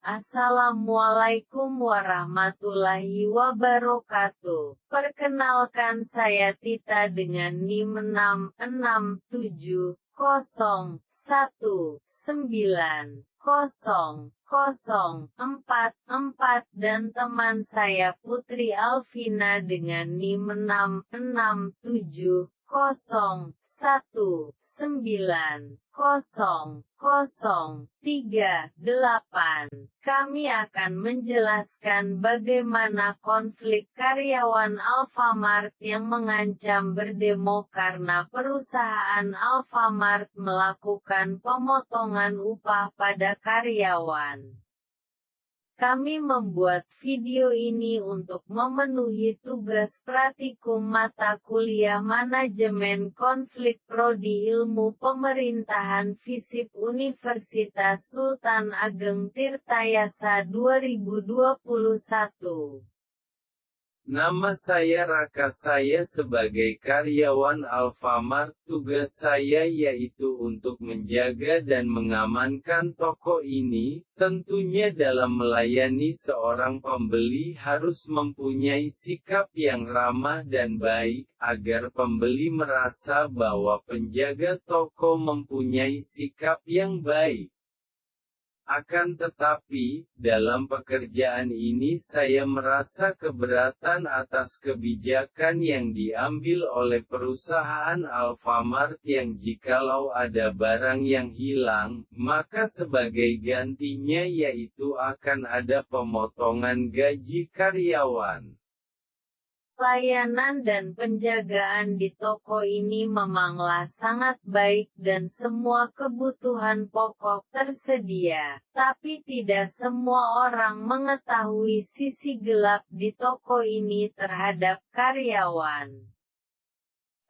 Assalamualaikum warahmatullahi wabarakatuh. Perkenalkan saya Tita dengan NIM 667019044 dan teman saya Putri Alvina dengan NIM 667019038. Kami akan menjelaskan bagaimana konflik karyawan Alfamart yang mengancam berdemo karena perusahaan Alfamart melakukan pemotongan upah pada karyawan. Kami membuat video ini untuk memenuhi tugas praktikum mata kuliah Manajemen Konflik Prodi Ilmu Pemerintahan FISIP Universitas Sultan Ageng Tirtayasa 2021. Nama saya Raka, saya sebagai karyawan Alfamart. Tugas saya yaitu untuk menjaga dan mengamankan toko ini. Tentunya dalam melayani seorang pembeli harus mempunyai sikap yang ramah dan baik, agar pembeli merasa bahwa penjaga toko mempunyai sikap yang baik. Akan tetapi, dalam pekerjaan ini saya merasa keberatan atas kebijakan yang diambil oleh perusahaan Alfamart yang jikalau ada barang yang hilang, maka sebagai gantinya yaitu akan ada pemotongan gaji karyawan. Layanan dan penjagaan di toko ini memanglah sangat baik dan semua kebutuhan pokok tersedia, tapi tidak semua orang mengetahui sisi gelap di toko ini terhadap karyawan.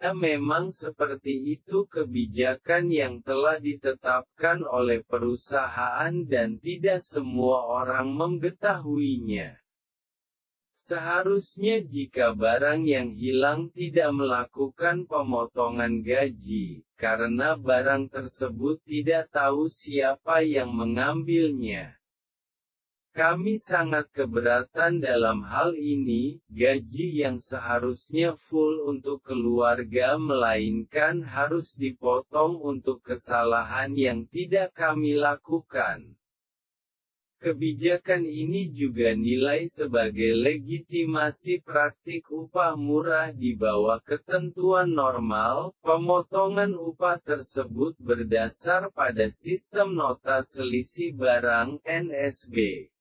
Memang seperti itu kebijakan yang telah ditetapkan oleh perusahaan dan tidak semua orang mengetahuinya. Seharusnya jika barang yang hilang tidak melakukan pemotongan gaji, karena barang tersebut tidak tahu siapa yang mengambilnya. Kami sangat keberatan dalam hal ini. Gaji yang seharusnya full untuk keluarga melainkan harus dipotong untuk kesalahan yang tidak kami lakukan. Kebijakan ini juga nilai sebagai legitimasi praktik upah murah di bawah ketentuan normal. Pemotongan upah tersebut berdasar pada sistem nota selisih barang (NSB).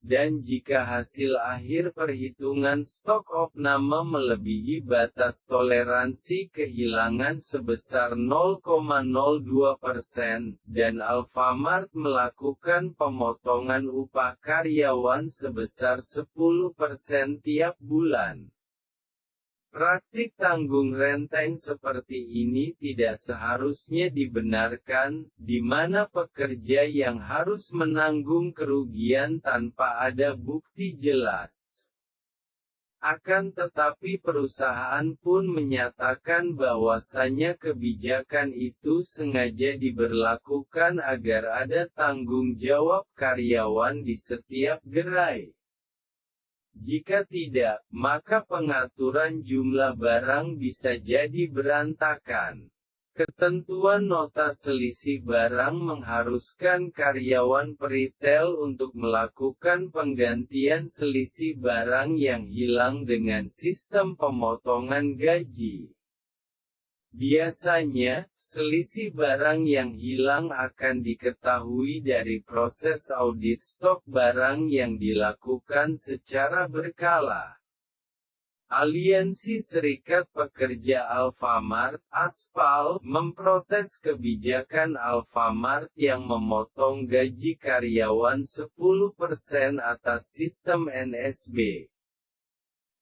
Dan jika hasil akhir perhitungan stok opname melebihi batas toleransi kehilangan sebesar 0,02%, dan Alfamart melakukan pemotongan upah karyawan sebesar 10% tiap bulan. Praktik tanggung renteng seperti ini tidak seharusnya dibenarkan, di mana pekerja yang harus menanggung kerugian tanpa ada bukti jelas. Akan tetapi perusahaan pun menyatakan bahwasanya kebijakan itu sengaja diberlakukan agar ada tanggung jawab karyawan di setiap gerai. Jika tidak, maka pengaturan jumlah barang bisa jadi berantakan. Ketentuan nota selisih barang mengharuskan karyawan peritel untuk melakukan penggantian selisih barang yang hilang dengan sistem pemotongan gaji. Biasanya, selisih barang yang hilang akan diketahui dari proses audit stok barang yang dilakukan secara berkala. Aliansi Serikat Pekerja Alfamart, ASPAL, memprotes kebijakan Alfamart yang memotong gaji karyawan 10% atas sistem NSB.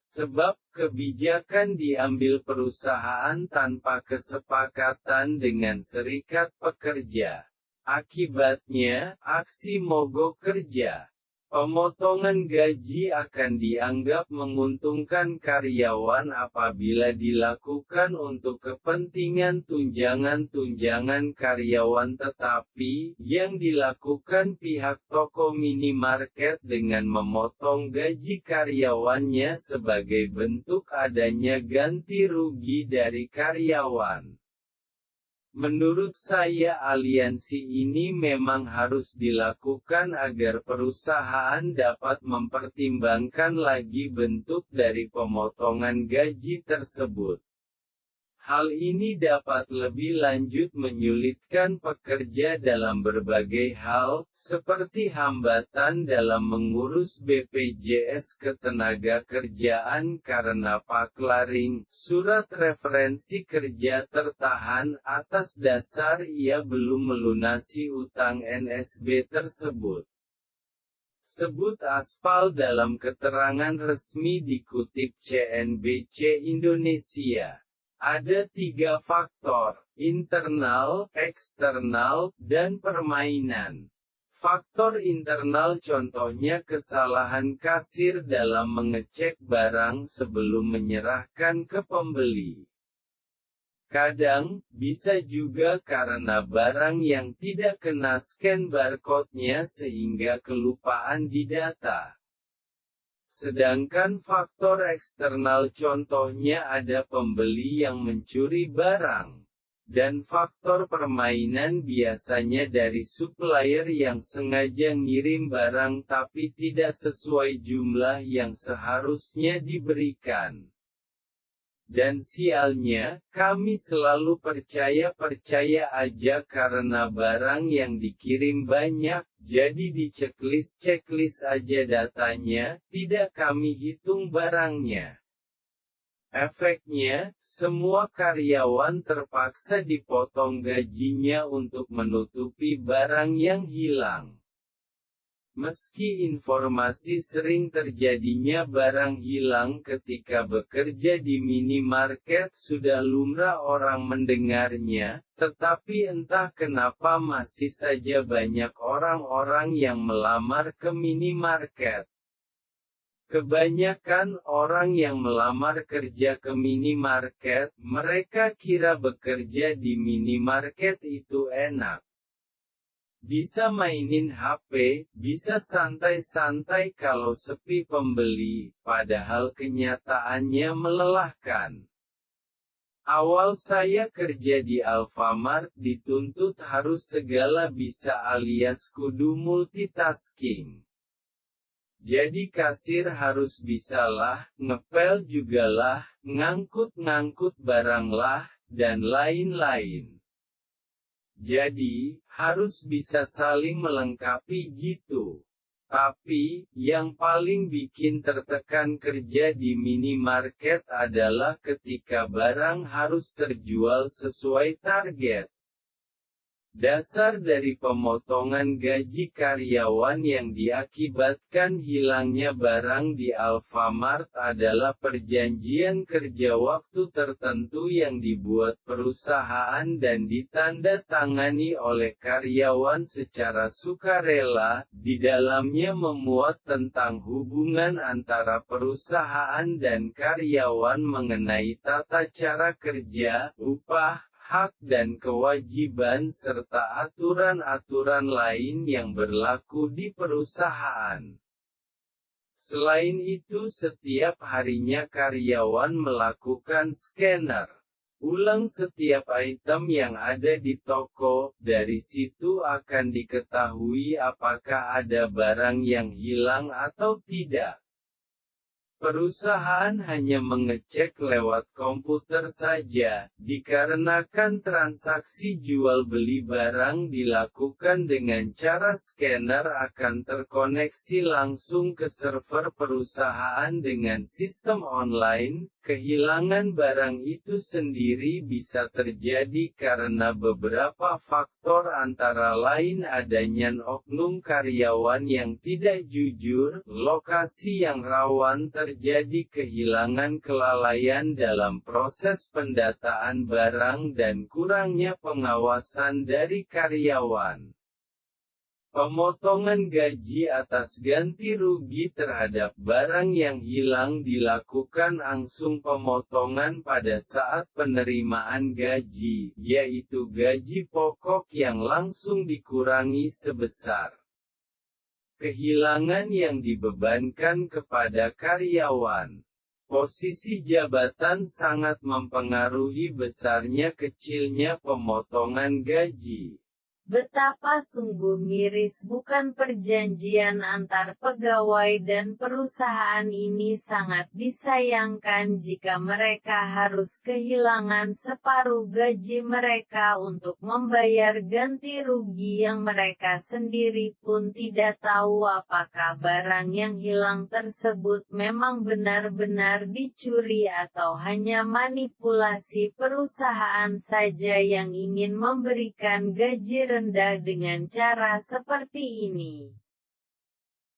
Sebab, kebijakan diambil perusahaan tanpa kesepakatan dengan serikat pekerja. Akibatnya, aksi mogok kerja. Pemotongan gaji akan dianggap menguntungkan karyawan apabila dilakukan untuk kepentingan tunjangan karyawan, tetapi yang dilakukan pihak toko minimarket dengan memotong gaji karyawannya sebagai bentuk adanya ganti rugi dari karyawan. Menurut saya aliansi ini memang harus dilakukan agar perusahaan dapat mempertimbangkan lagi bentuk dari pemotongan gaji tersebut. Hal ini dapat lebih lanjut menyulitkan pekerja dalam berbagai hal, seperti hambatan dalam mengurus BPJS Ketenagakerjaan karena paklaring, surat referensi kerja tertahan, atas dasar ia belum melunasi utang NSB tersebut. Sebut aspal dalam keterangan resmi dikutip CNBC Indonesia. Ada 3 faktor, internal, eksternal, dan permainan. Faktor internal contohnya kesalahan kasir dalam mengecek barang sebelum menyerahkan ke pembeli. Kadang, bisa juga karena barang yang tidak kena scan barcode-nya sehingga kelupaan di data. Sedangkan faktor eksternal contohnya ada pembeli yang mencuri barang. Dan faktor permainan biasanya dari supplier yang sengaja ngirim barang tapi tidak sesuai jumlah yang seharusnya diberikan. Dan sialnya, kami selalu percaya aja karena barang yang dikirim banyak, jadi di checklist aja datanya, tidak kami hitung barangnya. Efeknya, semua karyawan terpaksa dipotong gajinya untuk menutupi barang yang hilang. Meski informasi sering terjadinya barang hilang ketika bekerja di minimarket sudah lumrah orang mendengarnya, tetapi entah kenapa masih saja banyak orang-orang yang melamar ke minimarket. Kebanyakan orang yang melamar kerja ke minimarket, mereka kira bekerja di minimarket itu enak. Bisa mainin HP, bisa santai-santai kalau sepi pembeli, padahal kenyataannya melelahkan. Awal saya kerja di Alfamart dituntut harus segala bisa alias kudu multitasking. Jadi kasir harus bisalah, ngepel jugalah, ngangkut-ngangkut barang lah, dan lain-lain. Jadi, harus bisa saling melengkapi gitu. Tapi, yang paling bikin tertekan kerja di minimarket adalah ketika barang harus terjual sesuai target. Dasar dari pemotongan gaji karyawan yang diakibatkan hilangnya barang di Alfamart adalah perjanjian kerja waktu tertentu yang dibuat perusahaan dan ditandatangani oleh karyawan secara sukarela. Di dalamnya memuat tentang hubungan antara perusahaan dan karyawan mengenai tata cara kerja, upah, hak dan kewajiban serta aturan-aturan lain yang berlaku di perusahaan. Selain itu setiap harinya karyawan melakukan scanner ulang setiap item yang ada di toko, dari situ akan diketahui apakah ada barang yang hilang atau tidak. Perusahaan hanya mengecek lewat komputer saja, dikarenakan transaksi jual beli barang dilakukan dengan cara scanner akan terkoneksi langsung ke server perusahaan dengan sistem online. Kehilangan barang itu sendiri bisa terjadi karena beberapa faktor antara lain adanya oknum karyawan yang tidak jujur, lokasi yang rawan terjadi kehilangan, kelalaian dalam proses pendataan barang dan kurangnya pengawasan dari karyawan. Pemotongan gaji atas ganti rugi terhadap barang yang hilang dilakukan langsung pemotongan pada saat penerimaan gaji, yaitu gaji pokok yang langsung dikurangi sebesar kehilangan yang dibebankan kepada karyawan. Posisi jabatan sangat mempengaruhi besarnya kecilnya pemotongan gaji. Betapa sungguh miris, bukan? Perjanjian antar pegawai dan perusahaan ini sangat disayangkan jika mereka harus kehilangan separuh gaji mereka untuk membayar ganti rugi yang mereka sendiri pun tidak tahu apakah barang yang hilang tersebut memang benar-benar dicuri atau hanya manipulasi perusahaan saja yang ingin memberikan gaji rendah dengan cara seperti ini.